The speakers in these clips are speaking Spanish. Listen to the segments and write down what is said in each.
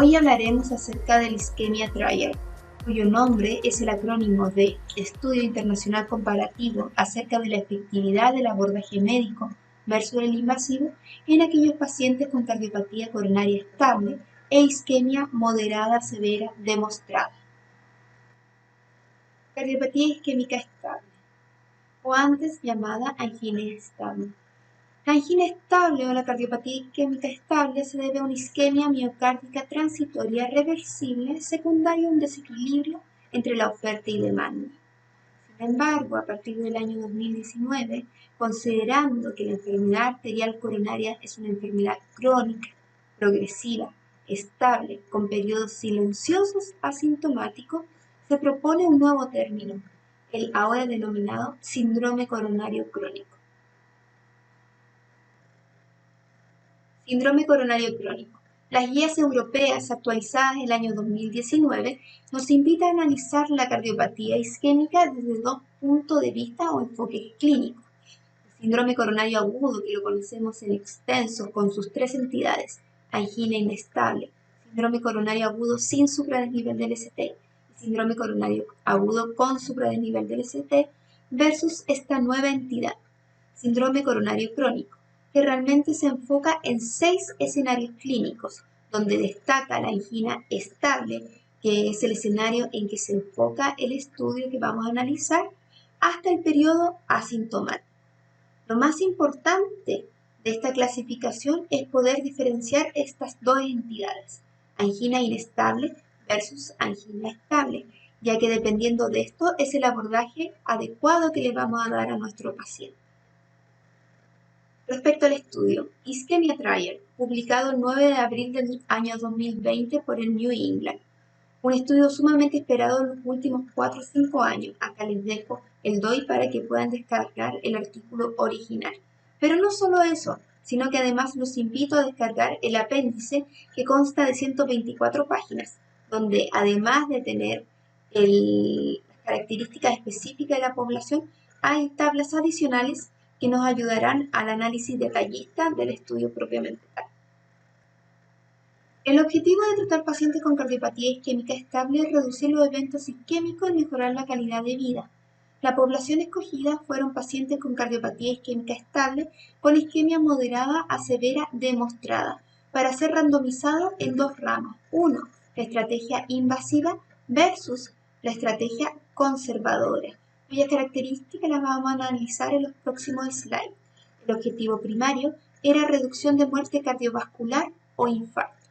Hoy hablaremos acerca del Ischemia Trial, cuyo nombre es el acrónimo de Estudio Internacional Comparativo acerca de la efectividad del abordaje médico versus el invasivo en aquellos pacientes con cardiopatía coronaria estable e isquemia moderada severa demostrada. Cardiopatía isquémica estable, o antes llamada angina estable. La angina estable o la cardiopatía isquémica estable se debe a una isquemia miocárdica transitoria reversible secundaria a un desequilibrio entre la oferta y demanda. Sin embargo, a partir del año 2019, considerando que la enfermedad arterial coronaria es una enfermedad crónica, progresiva, estable, con periodos silenciosos asintomáticos, se propone un nuevo término, el ahora denominado síndrome coronario crónico. Síndrome coronario crónico. Las guías europeas actualizadas el año 2019 nos invitan a analizar la cardiopatía isquémica desde dos puntos de vista o enfoques clínicos. El síndrome coronario agudo, que lo conocemos en extenso con sus tres entidades, angina inestable, síndrome coronario agudo sin supradesnivel del ST y síndrome coronario agudo con supradesnivel del ST, versus esta nueva entidad, síndrome coronario crónico, que realmente se enfoca en 6 escenarios clínicos, donde destaca la angina estable, que es el escenario en que se enfoca el estudio que vamos a analizar, hasta el periodo asintomático. Lo más importante de esta clasificación es poder diferenciar estas dos entidades, angina inestable versus angina estable, ya que dependiendo de esto es el abordaje adecuado que le vamos a dar a nuestro paciente. Respecto al estudio, Ischemia Trial, publicado el 9 de abril del año 2020 por el New England, un estudio sumamente esperado en los últimos 4 o 5 años. Acá les dejo el DOI para que puedan descargar el artículo original. Pero no solo eso, sino que además los invito a descargar el apéndice, que consta de 124 páginas, donde además de tener las características específicas de la población, hay tablas adicionales que nos ayudarán al análisis detallista del estudio propiamente tal. El objetivo de tratar pacientes con cardiopatía isquémica estable es reducir los eventos isquémicos y mejorar la calidad de vida. La población escogida fueron pacientes con cardiopatía isquémica estable con isquemia moderada a severa demostrada, para ser randomizado en dos ramas. Uno, la estrategia invasiva versus la estrategia conservadora, cuyas características las vamos a analizar en los próximos slides. El objetivo primario era reducción de muerte cardiovascular o infarto.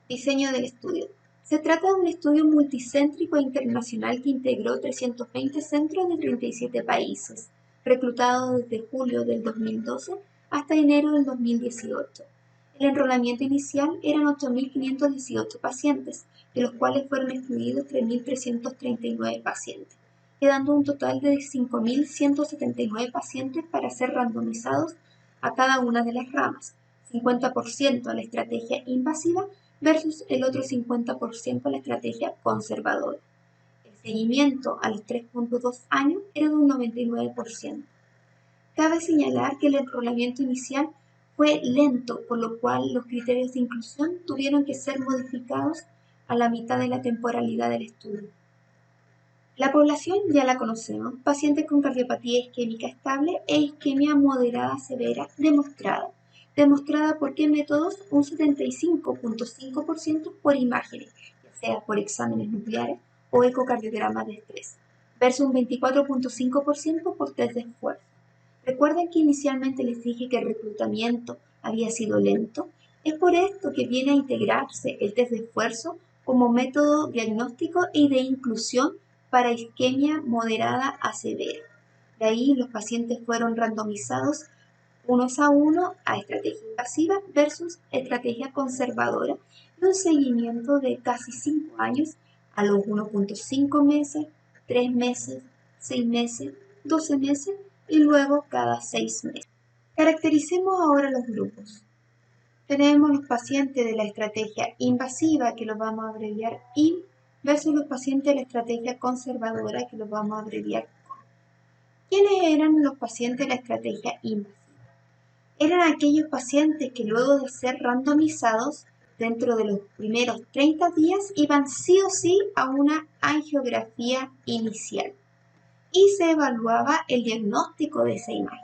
Diseño del estudio. Se trata de un estudio multicéntrico e internacional que integró 320 centros de 37 países, reclutados desde julio del 2012 hasta enero del 2018. El enrolamiento inicial eran 8.518 pacientes, de los cuales fueron excluidos 3.339 pacientes, quedando un total de 5.179 pacientes para ser randomizados a cada una de las ramas, 50% a la estrategia invasiva versus el otro 50% a la estrategia conservadora. El seguimiento a los 3.2 años era de un 99%. Cabe señalar que el enrolamiento inicial fue lento, por lo cual los criterios de inclusión tuvieron que ser modificados a la mitad de la temporalidad del estudio. La población ya la conocemos, pacientes con cardiopatía isquémica estable e isquemia moderada severa demostrada. ¿Demostrada por qué métodos? Un 75.5% por imágenes, ya sea por exámenes nucleares o ecocardiogramas de estrés, versus un 24.5% por test de esfuerzo. ¿Recuerdan que inicialmente les dije que el reclutamiento había sido lento? Es por esto que viene a integrarse el test de esfuerzo como método diagnóstico y de inclusión para isquemia moderada a severa. De ahí los pacientes fueron randomizados unos a uno a estrategia invasiva versus estrategia conservadora y un seguimiento de casi 5 años a los 1.5 meses, 3 meses, 6 meses, 12 meses y luego cada 6 meses. Caractericemos ahora los grupos. Tenemos los pacientes de la estrategia invasiva, que los vamos a abreviar IN, versus los pacientes de la estrategia conservadora, que los vamos a abreviar CON. ¿Quiénes eran los pacientes de la estrategia invasiva? Eran aquellos pacientes que luego de ser randomizados dentro de los primeros 30 días iban sí o sí a una angiografía inicial y se evaluaba el diagnóstico de esa imagen.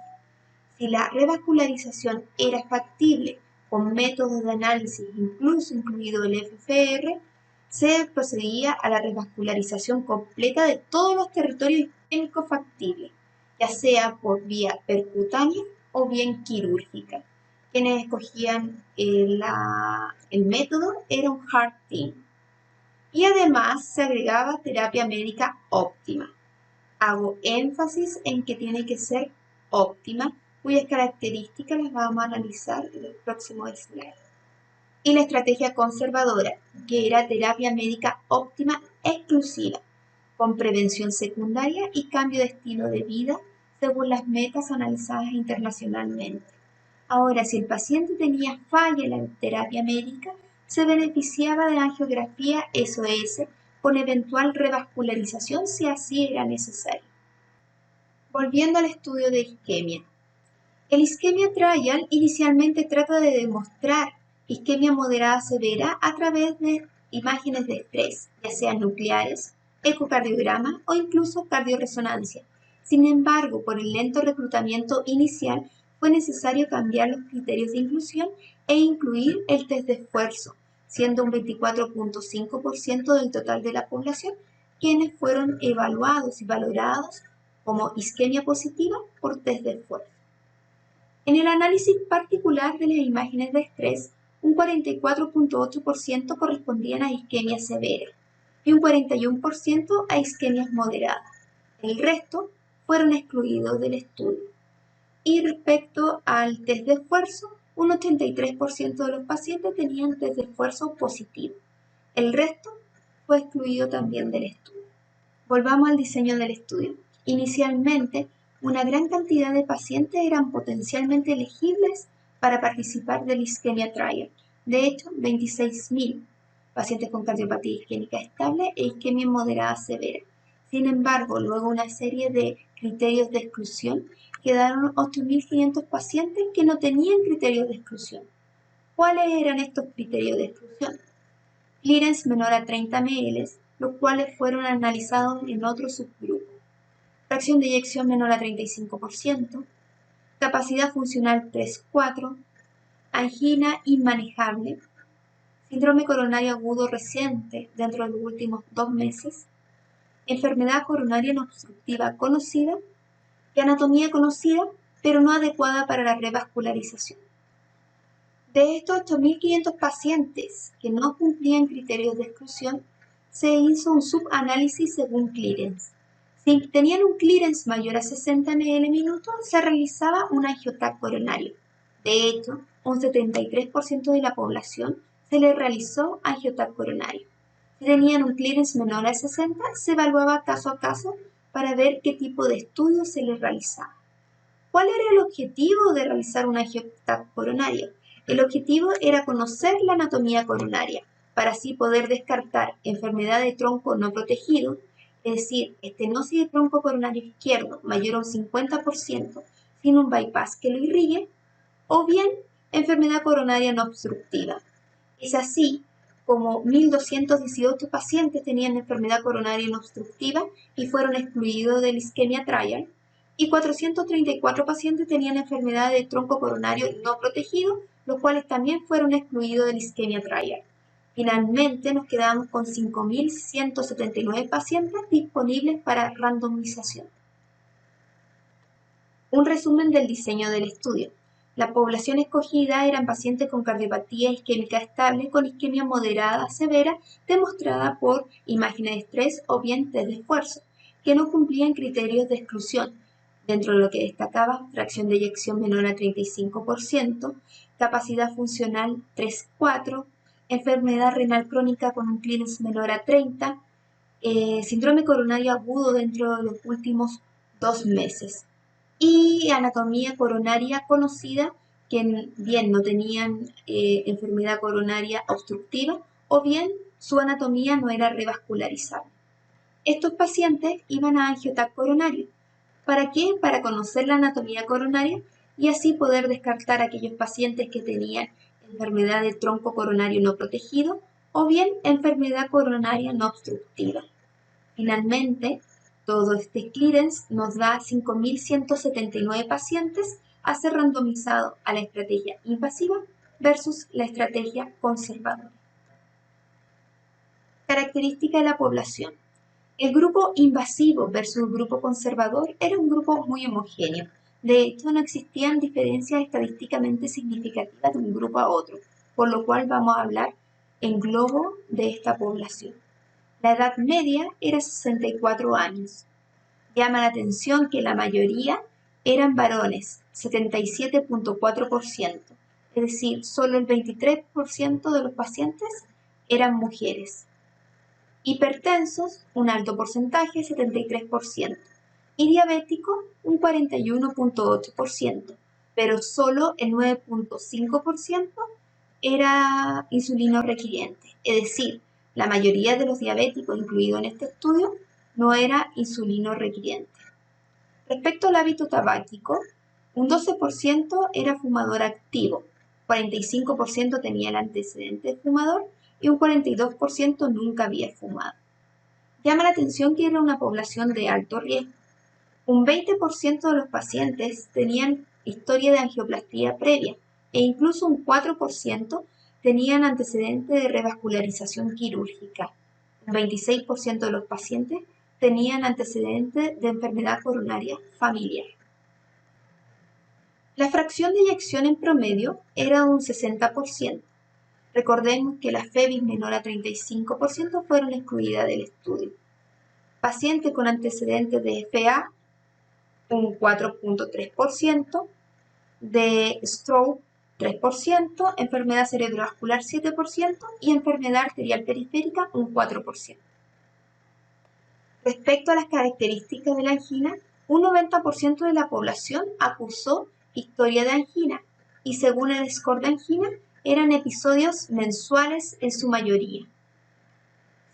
Si la revascularización era factible con métodos de análisis, incluso incluido el FFR, se procedía a la revascularización completa de todos los territorios isquémicos factibles, ya sea por vía percutánea o bien quirúrgica. Quienes escogían el método era un heart team. Y además se agregaba terapia médica óptima. Hago énfasis en que tiene que ser óptima, cuyas características las vamos a analizar en el próximo slide. Y la estrategia conservadora, que era terapia médica óptima exclusiva, con prevención secundaria y cambio de estilo de vida según las metas analizadas internacionalmente. Ahora, si el paciente tenía falla en la terapia médica, se beneficiaba de angiografía SOS con eventual revascularización si así era necesario. Volviendo al estudio de isquemia. El isquemia trial inicialmente trata de demostrar isquemia moderada severa a través de imágenes de estrés, ya sean nucleares, ecocardiograma o incluso cardioresonancia. Sin embargo, por el lento reclutamiento inicial, fue necesario cambiar los criterios de inclusión e incluir el test de esfuerzo, siendo un 24.5% del total de la población quienes fueron evaluados y valorados como isquemia positiva por test de esfuerzo. En el análisis particular de las imágenes de estrés, un 44.8% correspondían a isquemia severa y un 41% a isquemias moderadas. El resto fueron excluidos del estudio. Y respecto al test de esfuerzo, un 83% de los pacientes tenían test de esfuerzo positivo. El resto fue excluido también del estudio. Volvamos al diseño del estudio. Inicialmente, una gran cantidad de pacientes eran potencialmente elegibles para participar del isquemia trial. De hecho, 26.000 pacientes con cardiopatía isquémica estable e isquemia moderada severa. Sin embargo, luego una serie de criterios de exclusión, quedaron 8.500 pacientes que no tenían criterios de exclusión. ¿Cuáles eran estos criterios de exclusión? Clearance menor a 30 ml, los cuales fueron analizados en otro subgrupo. Fracción de eyección menor a 35%, capacidad funcional 3-4, angina inmanejable, síndrome coronario agudo reciente dentro de los últimos 2 meses, enfermedad coronaria no obstructiva conocida y anatomía conocida, pero no adecuada para la revascularización. De estos 8.500 pacientes que no cumplían criterios de exclusión, se hizo un subanálisis según clearance. Si tenían un clearance mayor a 60 ml/min, se realizaba un angiotac coronario. De hecho, un 73% de la población se le realizó angiotac coronario. Si tenían un clearance menor a 60, se evaluaba caso a caso para ver qué tipo de estudio se les realizaba. ¿Cuál era el objetivo de realizar un angiotac coronario? El objetivo era conocer la anatomía coronaria, para así poder descartar enfermedad de tronco no protegido, es decir, estenosis de tronco coronario izquierdo mayor a un 50% sin un bypass que lo irrigue, o bien enfermedad coronaria no obstructiva. Es así como 1.218 pacientes tenían enfermedad coronaria no obstructiva y fueron excluidos del isquemia trial, y 434 pacientes tenían enfermedad de tronco coronario no protegido, los cuales también fueron excluidos del isquemia trial. Finalmente nos quedamos con 5.179 pacientes disponibles para randomización. Un resumen del diseño del estudio. La población escogida eran pacientes con cardiopatía isquémica estable con isquemia moderada severa demostrada por imágenes de estrés o bien test de esfuerzo, que no cumplían criterios de exclusión, dentro de lo que destacaba fracción de eyección menor a 35%, capacidad funcional 3-4, enfermedad renal crónica con un clearance menor a 30, síndrome coronario agudo dentro de los últimos 2 meses. Y anatomía coronaria conocida, que bien no tenían enfermedad coronaria obstructiva o bien su anatomía no era revascularizable. Estos pacientes iban a angiotac coronario. ¿Para qué? Para conocer la anatomía coronaria y así poder descartar a aquellos pacientes que tenían enfermedad de tronco coronario no protegido o bien enfermedad coronaria no obstructiva. Finalmente, todo este clearance nos da 5.179 pacientes a ser randomizado a la estrategia invasiva versus la estrategia conservadora. Característica de la población. El grupo invasivo versus el grupo conservador era un grupo muy homogéneo. De hecho, no existían diferencias estadísticamente significativas de un grupo a otro, por lo cual vamos a hablar en globo de esta población. La edad media era 64 años. Llama la atención que la mayoría eran varones, 77.4%, es decir, solo el 23% de los pacientes eran mujeres. Hipertensos, un alto porcentaje, 73%, y diabéticos, un 41.8%, pero solo el 9.5% era insulino requiriente, es decir, la mayoría de los diabéticos incluidos en este estudio no era insulino requiriente. Respecto al hábito tabáquico, un 12% era fumador activo, 45% tenía el antecedente de fumador y un 42% nunca había fumado. Llama la atención que era una población de alto riesgo. Un 20% de los pacientes tenían historia de angioplastía previa e incluso un 4% tenían antecedentes de revascularización quirúrgica. Un 26% de los pacientes tenían antecedentes de enfermedad coronaria familiar. La fracción de eyección en promedio era un 60%. Recordemos que las FEBIs menor a 35% fueron excluidas del estudio. Pacientes con antecedentes de FA, un 4.3%, de stroke 3%, enfermedad cerebrovascular 7% y enfermedad arterial periférica un 4%. Respecto a las características de la angina, un 90% de la población acusó historia de angina y según el score de angina eran episodios mensuales en su mayoría.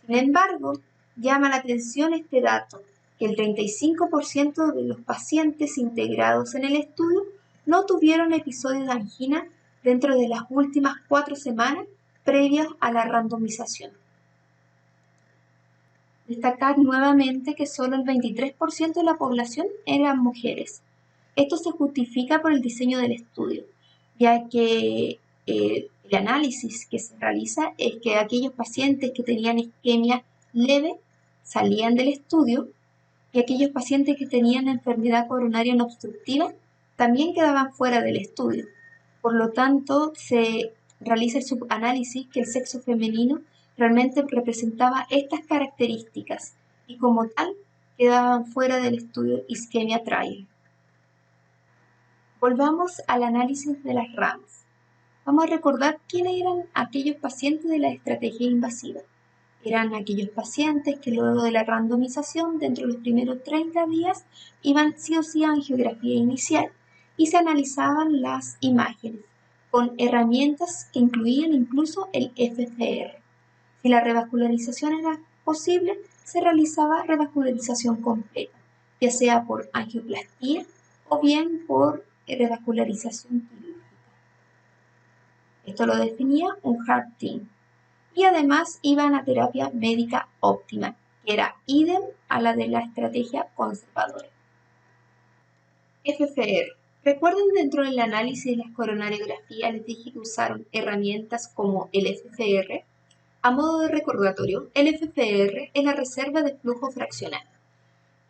Sin embargo, llama la atención este dato, que el 35% de los pacientes integrados en el estudio no tuvieron episodios de angina dentro de las últimas 4 semanas previas a la randomización. Destacar nuevamente que solo el 23% de la población eran mujeres. Esto se justifica por el diseño del estudio, ya que el análisis que se realiza es que aquellos pacientes que tenían isquemia leve salían del estudio y aquellos pacientes que tenían enfermedad coronaria no obstructiva también quedaban fuera del estudio. Por lo tanto, se realiza el subanálisis que el sexo femenino realmente representaba estas características y como tal quedaban fuera del estudio isquemia trial. Volvamos al análisis de las ramas. Vamos a recordar quiénes eran aquellos pacientes de la estrategia invasiva. Eran aquellos pacientes que luego de la randomización, dentro de los primeros 30 días, iban sí o sí a angiografía inicial y se analizaban las imágenes con herramientas que incluían incluso el FCR. Si la revascularización era posible, se realizaba revascularización completa, ya sea por angioplastía o bien por revascularización quirúrgica. Esto lo definía un Heart Team. Y además iban a terapia médica óptima, que era idem a la de la estrategia conservadora. FFR. ¿Recuerden dentro del análisis de las coronariografías les dije que usaron herramientas como el FFR? A modo de recordatorio, el FFR es la reserva de flujo fraccional.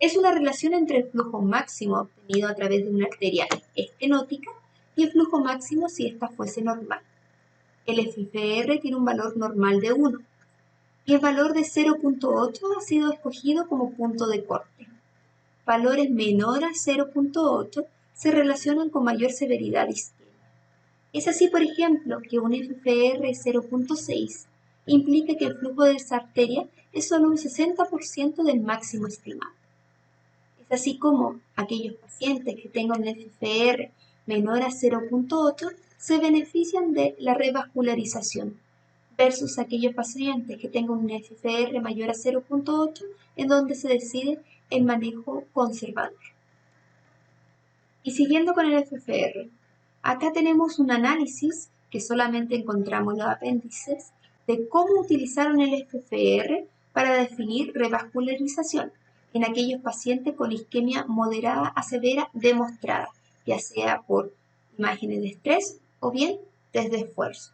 Es una relación entre el flujo máximo obtenido a través de una arteria estenótica y el flujo máximo si ésta fuese normal. El FFR tiene un valor normal de 1 y el valor de 0.8 ha sido escogido como punto de corte. Valores menor a 0.8 se relacionan con mayor severidad de isquemia. Es así, por ejemplo, que un FFR 0.6 implica que el flujo de esa arteria es solo un 60% del máximo estimado. Es así como aquellos pacientes que tengan un FFR menor a 0.8 se benefician de la revascularización versus aquellos pacientes que tengan un FFR mayor a 0.8 en donde se decide el manejo conservador. Y siguiendo con el FFR, acá tenemos un análisis que solamente encontramos los apéndices, de cómo utilizaron el FFR para definir revascularización en aquellos pacientes con isquemia moderada a severa demostrada, ya sea por imágenes de estrés o bien desde esfuerzo.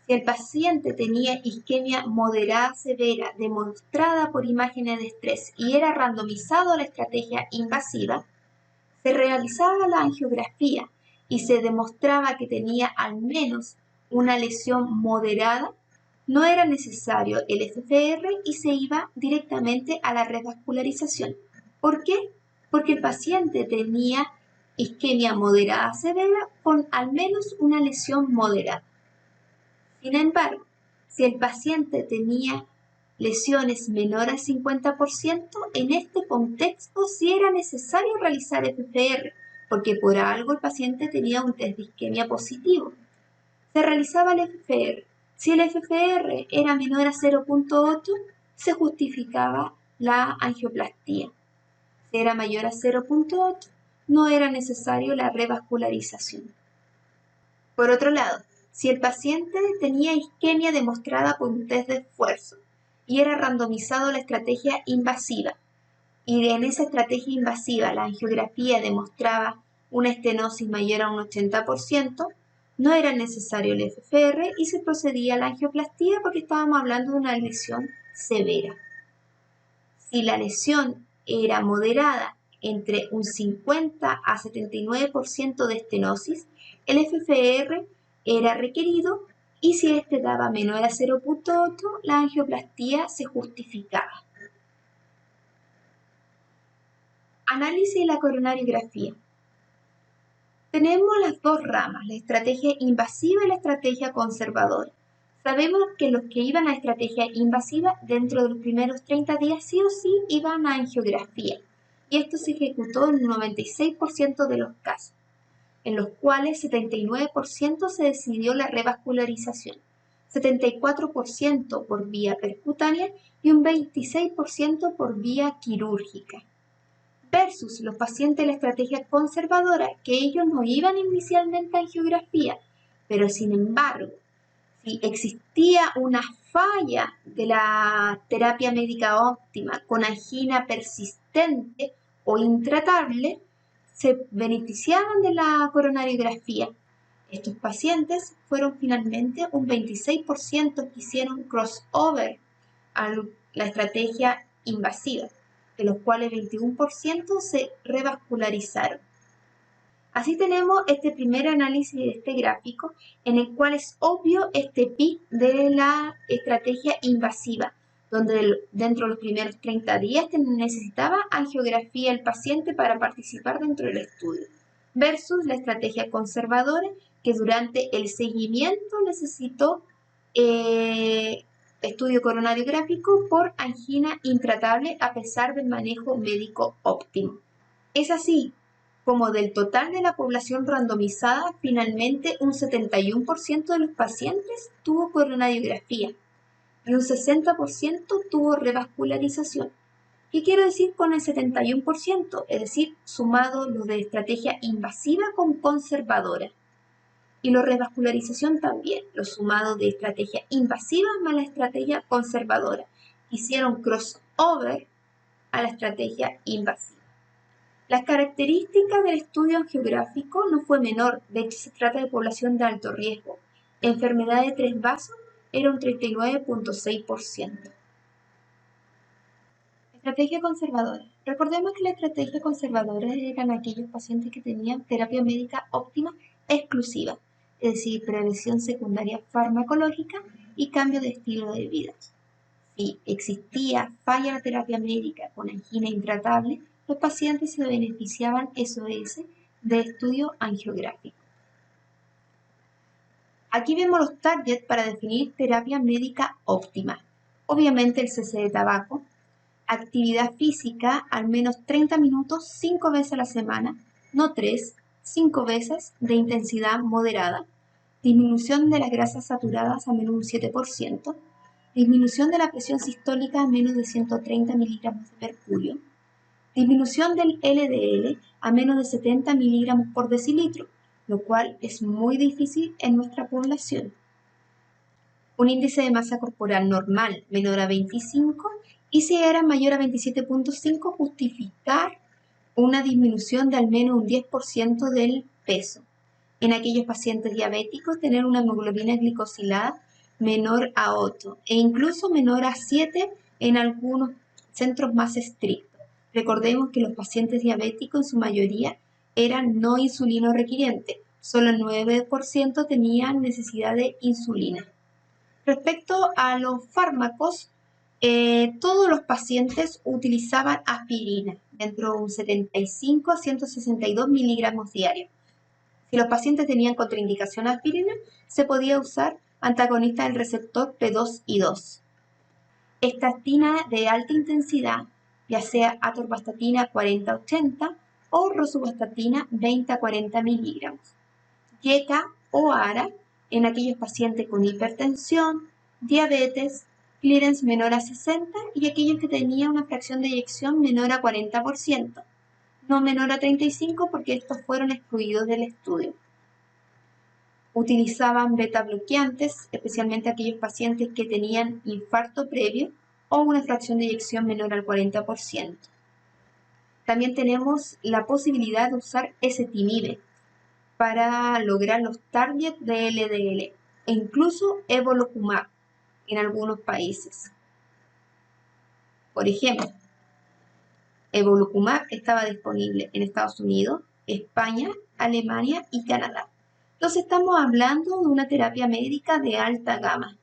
Si el paciente tenía isquemia moderada severa demostrada por imágenes de estrés y era randomizado a la estrategia invasiva, se realizaba la angiografía y se demostraba que tenía al menos una lesión moderada, no era necesario el FFR y se iba directamente a la revascularización. ¿Por qué? Porque el paciente tenía isquemia moderada severa con al menos una lesión moderada. Sin embargo, si el paciente tenía lesiones menores al 50%, en este contexto sí era necesario realizar FFR, porque por algo el paciente tenía un test de isquemia positivo. Se realizaba el FFR. Si el FFR era menor a 0.8, se justificaba la angioplastía. Si era mayor a 0.8, no era necesario la revascularización. Por otro lado, si el paciente tenía isquemia demostrada por un test de esfuerzo y era randomizado a la estrategia invasiva, y en esa estrategia invasiva la angiografía demostraba una estenosis mayor a un 80%, no era necesario el FFR y se procedía a la angioplastía porque estábamos hablando de una lesión severa. Si la lesión era moderada entre un 50 a 79% de estenosis, el FFR era requerido y si este daba menor a 0.8, la angioplastía se justificaba. Análisis de la coronariografía. Tenemos las dos ramas, la estrategia invasiva y la estrategia conservadora. Sabemos que los que iban a estrategia invasiva dentro de los primeros 30 días sí o sí iban a angiografía, y esto se ejecutó en el 96% de los casos, en los cuales 79% se decidió la revascularización, 74% por vía percutánea y un 26% por vía quirúrgica. Versus los pacientes de la estrategia conservadora, que ellos no iban inicialmente a angiografía, pero sin embargo, si existía una falla de la terapia médica óptima con angina persistente o intratable, se beneficiaban de la coronariografía. Estos pacientes fueron finalmente un 26% que hicieron crossover a la estrategia invasiva, de los cuales 21% se revascularizaron. Así tenemos este primer análisis de este gráfico en el cual es obvio este pic de la estrategia invasiva, donde dentro de los primeros 30 días necesitaba angiografía el paciente para participar dentro del estudio, versus la estrategia conservadora que durante el seguimiento necesitó estudio coronariográfico por angina intratable a pesar del manejo médico óptimo. Es así como del total de la población randomizada, finalmente un 71% de los pacientes tuvo coronariografía y un 60% tuvo revascularización. ¿Qué quiero decir con el 71%? Es decir, sumado lo de estrategia invasiva con conservadora. Y la revascularización también, lo sumado de estrategia invasiva más la estrategia conservadora. Hicieron crossover a la estrategia invasiva. Las características del estudio angiográfico no fue menor, de hecho se trata de población de alto riesgo. Enfermedad de tres vasos era un 39.6%. Estrategia conservadora. Recordemos que la estrategia conservadora eran aquellos pacientes que tenían terapia médica óptima exclusiva, es decir, prevención secundaria farmacológica y cambio de estilo de vida. Si existía falla en la terapia médica con angina intratable, los pacientes se beneficiaban SOS de estudio angiográfico. Aquí vemos los targets para definir terapia médica óptima. Obviamente el cese de tabaco, actividad física al menos 30 minutos 5 veces a la semana, no 3, 5 veces de intensidad moderada, disminución de las grasas saturadas a menos un 7%, disminución de la presión sistólica a menos de 130 miligramos de mercurio, disminución del LDL a menos de 70 miligramos por decilitro, lo cual es muy difícil en nuestra población. Un índice de masa corporal normal menor a 25 y si era mayor a 27.5 justificar una disminución de al menos un 10% del peso. En aquellos pacientes diabéticos tener una hemoglobina glicosilada menor a 8 e incluso menor a 7 en algunos centros más estrictos. Recordemos que los pacientes diabéticos en su mayoría eran no insulino requirientes, solo el 9% tenían necesidad de insulina. Respecto a los fármacos, todos los pacientes utilizaban aspirina, dentro de un 75 a 162 miligramos diarios. Si los pacientes tenían contraindicación a aspirina, se podía usar antagonista del receptor P2 y 2. Estatina de alta intensidad, ya sea atorvastatina 40-80 o rosuvastatina 20-40 miligramos. YECA o ARA en aquellos pacientes con hipertensión, diabetes, clearance menor a 60 y aquellos que tenían una fracción de eyección menor a 40%, no menor a 35 porque estos fueron excluidos del estudio. Utilizaban beta bloqueantes, especialmente aquellos pacientes que tenían infarto previo o una fracción de eyección menor al 40%. También tenemos la posibilidad de usar ezetimibe para lograr los targets de LDL e incluso evolocumab en algunos países. Por ejemplo, evolocumab estaba disponible en Estados Unidos, España, Alemania y Canadá. Entonces estamos hablando de una terapia médica de alta gama,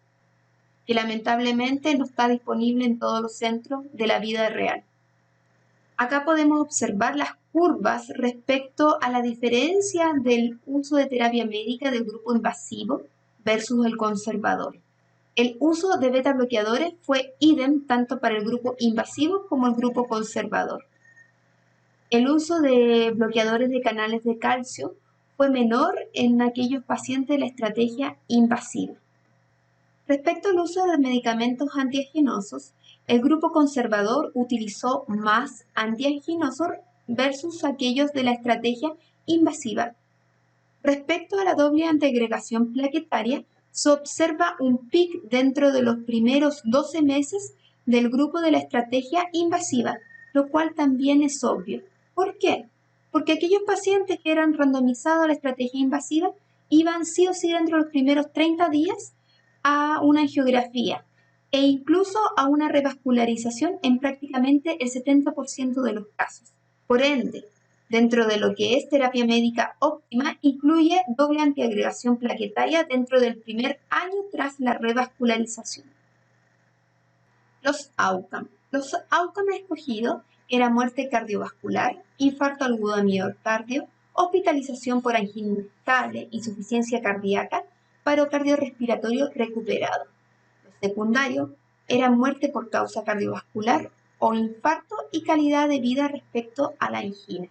que lamentablemente no está disponible en todos los centros de la vida real. Acá podemos observar las curvas respecto a la diferencia del uso de terapia médica del grupo invasivo versus el conservador. El uso de beta bloqueadores fue idem tanto para el grupo invasivo como el grupo conservador. El uso de bloqueadores de canales de calcio fue menor en aquellos pacientes de la estrategia invasiva. Respecto al uso de medicamentos antianginosos, el grupo conservador utilizó más antianginosos versus aquellos de la estrategia invasiva. Respecto a la doble antiagregación plaquetaria, se observa un pic dentro de los primeros 12 meses del grupo de la estrategia invasiva, lo cual también es obvio. ¿Por qué? Porque aquellos pacientes que eran randomizados a la estrategia invasiva iban sí o sí dentro de los primeros 30 días a una angiografía e incluso a una revascularización en prácticamente el 70% de los casos. Por ende, dentro de lo que es terapia médica óptima, incluye doble antiagregación plaquetaria dentro del primer año tras la revascularización. Los outcomes. Los outcomes escogidos eran muerte cardiovascular, infarto agudo de miocardio, hospitalización por angina inestable, insuficiencia cardíaca, paro cardiorrespiratorio recuperado. Los secundarios eran muerte por causa cardiovascular o infarto y calidad de vida respecto a la angina.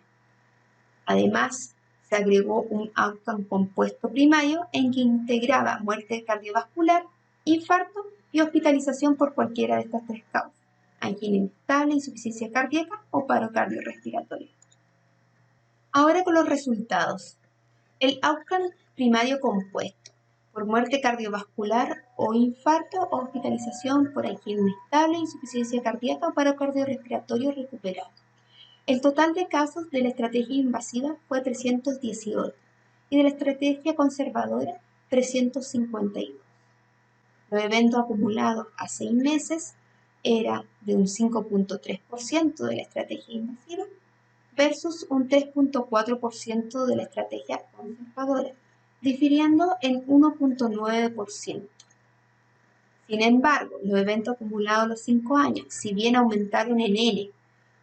Además, se agregó un outcome compuesto primario en que integraba muerte cardiovascular, infarto y hospitalización por cualquiera de estas tres causas: angina inestable, insuficiencia cardíaca o paro cardiorrespiratorio. Ahora con los resultados. El outcome primario compuesto por muerte cardiovascular o infarto o hospitalización por angina inestable, insuficiencia cardíaca o paro cardiorrespiratorio recuperado. El total de casos de la estrategia invasiva fue 318 y de la estrategia conservadora 352. Los eventos acumulados a 6 meses era de un 5.3% de la estrategia invasiva versus un 3.4% de la estrategia conservadora, difiriendo en 1.9%. Sin embargo, los eventos acumulados a los 5 años, si bien aumentaron en N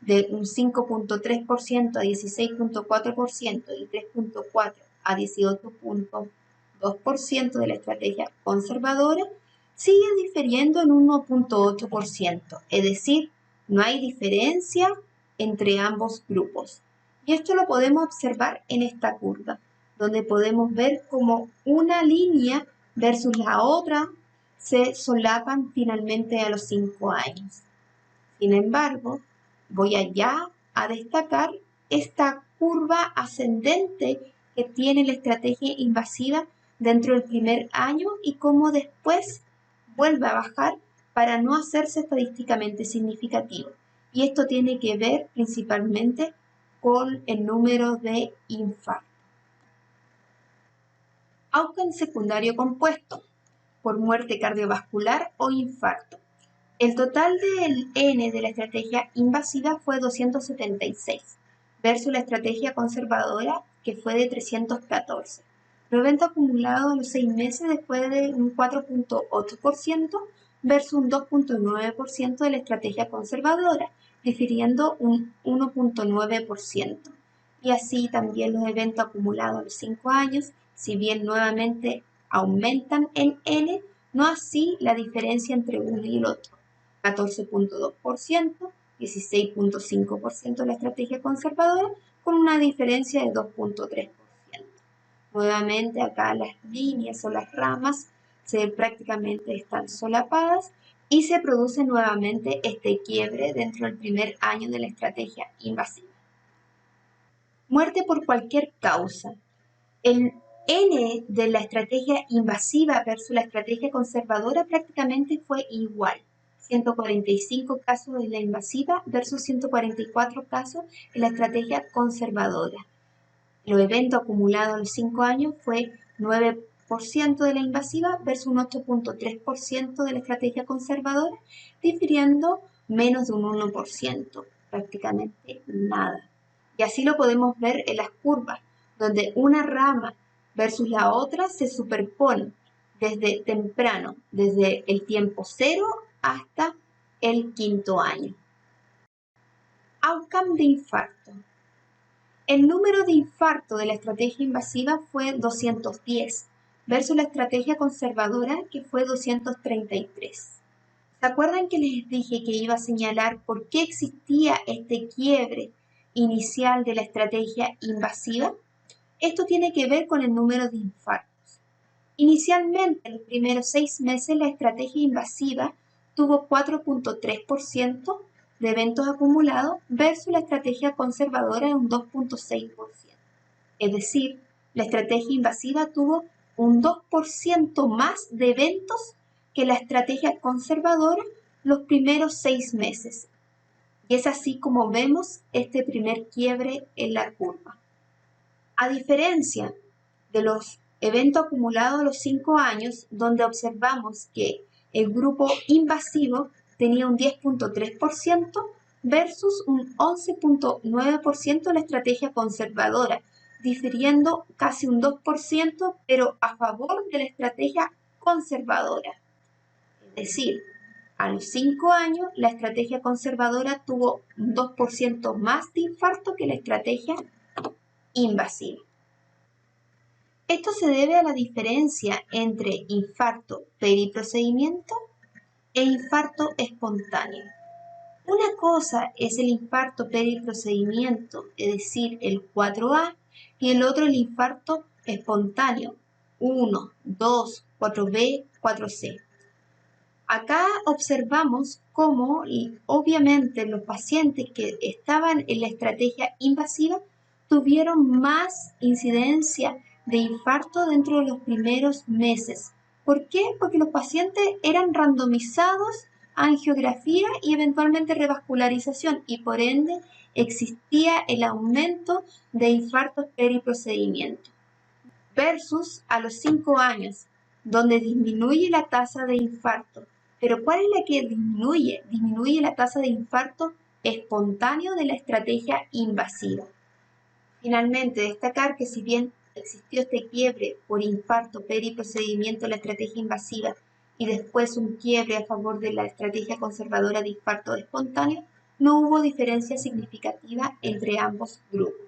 de un 5.3% a 16.4% y 3.4% a 18.2% de la estrategia conservadora, sigue difiriendo en 1.8%, es decir, no hay diferencia entre ambos grupos. Y esto lo podemos observar en esta curva, donde podemos ver cómo una línea versus la otra se solapan finalmente a los 5 años. Sin embargo, voy allá a destacar esta curva ascendente que tiene la estrategia invasiva dentro del primer año y cómo después vuelve a bajar para no hacerse estadísticamente significativo. Y esto tiene que ver principalmente con el número de infartos. Outcome secundario compuesto por muerte cardiovascular o infarto. El total del N de la estrategia invasiva fue 276 versus la estrategia conservadora que fue de 314. Los eventos acumulados a los 6 meses después de un 4.8% versus un 2.9% de la estrategia conservadora, difiriendo un 1.9%. Y así también los eventos acumulados a los 5 años, si bien nuevamente aumentan en N, no así la diferencia entre uno y el otro. 14.2%, 16.5% de la estrategia conservadora, con una diferencia de 2.3%. Nuevamente acá las líneas o las ramas prácticamente están solapadas y se produce nuevamente este quiebre dentro del primer año de la estrategia invasiva. Muerte por cualquier causa. El N de la estrategia invasiva versus la estrategia conservadora prácticamente fue igual. 145 casos de la invasiva versus 144 casos de la estrategia conservadora. Los eventos acumulados en los 5 años fue 9% de la invasiva versus un 8.3% de la estrategia conservadora, difiriendo menos de un 1%, prácticamente nada. Y así lo podemos ver en las curvas, donde una rama versus la otra se superponen desde temprano, desde el tiempo 0 hasta el 5.º año. Outcome de infarto. El número de infarto de la estrategia invasiva fue 210 versus la estrategia conservadora que fue 233. ¿Se acuerdan que les dije que iba a señalar por qué existía este quiebre inicial de la estrategia invasiva? Esto tiene que ver con el número de infartos. Inicialmente, en los primeros 6 meses, la estrategia invasiva tuvo 4.3% de eventos acumulados versus la estrategia conservadora de un 2.6%. Es decir, la estrategia invasiva tuvo un 2% más de eventos que la estrategia conservadora los primeros 6 meses. Y es así como vemos este primer quiebre en la curva. A diferencia de los eventos acumulados a los 5 años, donde observamos que el grupo invasivo tenía un 10.3% versus un 11.9% de la estrategia conservadora, difiriendo casi un 2%, pero a favor de la estrategia conservadora. Es decir, a los 5 años, la estrategia conservadora tuvo un 2% más de infarto que la estrategia invasiva. Esto se debe a la diferencia entre infarto periprocedimiento e infarto espontáneo. Una cosa es el infarto periprocedimiento, es decir, el 4A, y el otro el infarto espontáneo, 1, 2, 4B, 4C. Acá observamos cómo, obviamente, los pacientes que estaban en la estrategia invasiva tuvieron más incidencia de infarto dentro de los primeros meses. ¿Por qué? Porque los pacientes eran randomizados a angiografía y eventualmente revascularización y por ende existía el aumento de infartos periprocedimiento. Versus a los 5 años, donde disminuye la tasa de infarto. Pero ¿cuál es la que disminuye? Disminuye la tasa de infarto espontáneo de la estrategia invasiva. Finalmente, destacar que si bien existió este quiebre por infarto periprocedimiento de la estrategia invasiva y después un quiebre a favor de la estrategia conservadora de infarto espontáneo, no hubo diferencia significativa entre ambos grupos.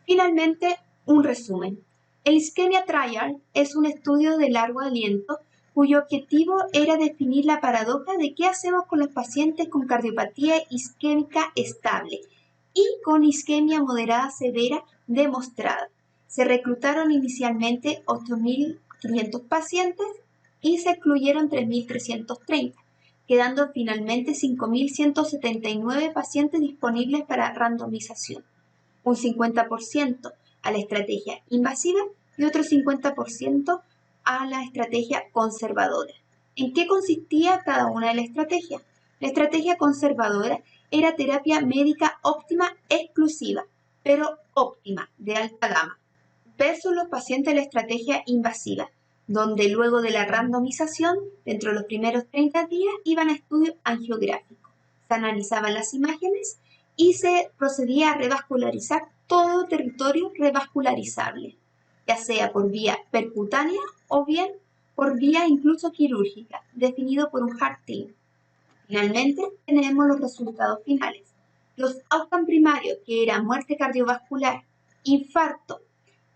Finalmente, un resumen. El Ischemia Trial es un estudio de largo aliento cuyo objetivo era definir la paradoja de qué hacemos con los pacientes con cardiopatía isquémica estable y con isquemia moderada severa demostrada. Se reclutaron inicialmente 8.500 pacientes y se excluyeron 3.330, quedando finalmente 5.179 pacientes disponibles para randomización. Un 50% a la estrategia invasiva y otro 50% a la estrategia conservadora. ¿En qué consistía cada una de las estrategias? La estrategia conservadora era terapia médica óptima exclusiva, pero óptima, de alta gama, versus los pacientes de la estrategia invasiva, donde luego de la randomización, dentro de los primeros 30 días, iban a estudios angiográficos. Se analizaban las imágenes y se procedía a revascularizar todo territorio revascularizable, ya sea por vía percutánea o bien por vía incluso quirúrgica, definido por un heart team. Finalmente, tenemos los resultados finales. Los outcomes primarios, que eran muerte cardiovascular, infarto,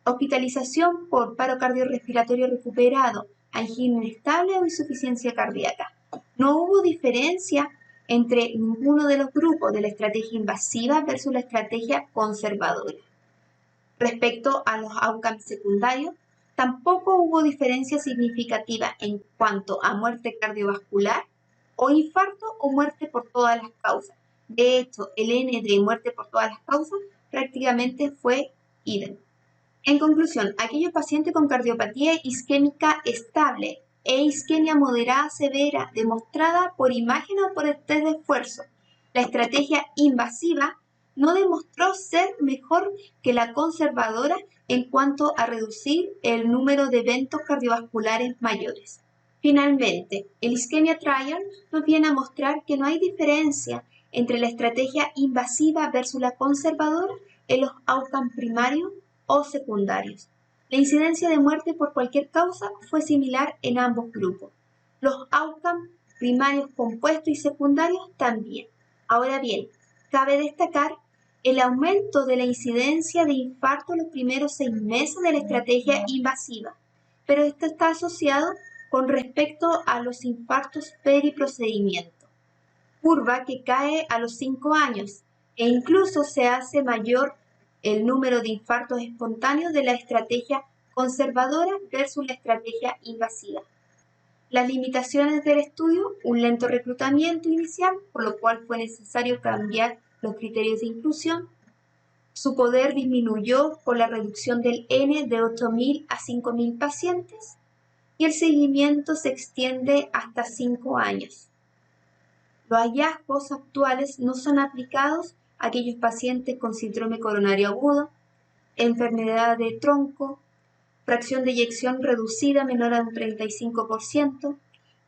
hospitalización por paro cardiorrespiratorio recuperado, angina inestable o insuficiencia cardíaca. No hubo diferencia entre ninguno de los grupos de la estrategia invasiva versus la estrategia conservadora. Respecto a los outcomes secundarios, tampoco hubo diferencia significativa en cuanto a muerte cardiovascular o infarto o muerte por todas las causas. De hecho, el N de muerte por todas las causas prácticamente fue idem. En conclusión, aquellos pacientes con cardiopatía isquémica estable e isquemia moderada severa demostrada por imagen o por test de esfuerzo, la estrategia invasiva no demostró ser mejor que la conservadora en cuanto a reducir el número de eventos cardiovasculares mayores. Finalmente, el Ischemia Trial nos viene a mostrar que no hay diferencia entre la estrategia invasiva versus la conservadora en los outcomes primarios o secundarios. La incidencia de muerte por cualquier causa fue similar en ambos grupos. Los outcomes primarios compuestos y secundarios también. Ahora bien, cabe destacar el aumento de la incidencia de infarto en los primeros 6 meses de la estrategia invasiva, pero esto está asociado con respecto a los infartos periprocedimiento, curva que cae a los 5 años e incluso se hace mayor el número de infartos espontáneos de la estrategia conservadora versus la estrategia invasiva. Las limitaciones del estudio, un lento reclutamiento inicial, por lo cual fue necesario cambiar los criterios de inclusión. Su poder disminuyó con la reducción del N de 8.000 a 5.000 pacientes y el seguimiento se extiende hasta 5 años. Los hallazgos actuales no son aplicados a aquellos pacientes con síndrome coronario agudo, enfermedad de tronco, fracción de eyección reducida menor a un 35%,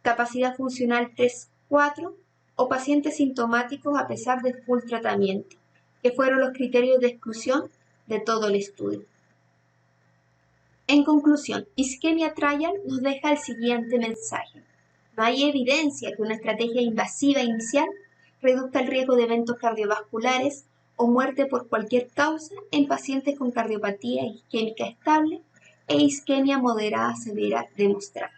capacidad funcional 3-4 o pacientes sintomáticos a pesar de full tratamiento, que fueron los criterios de exclusión de todo el estudio. En conclusión, Ischemia Trial nos deja el siguiente mensaje. No hay evidencia que una estrategia invasiva inicial reduzca el riesgo de eventos cardiovasculares o muerte por cualquier causa en pacientes con cardiopatía isquémica estable e isquemia moderada severa demostrada.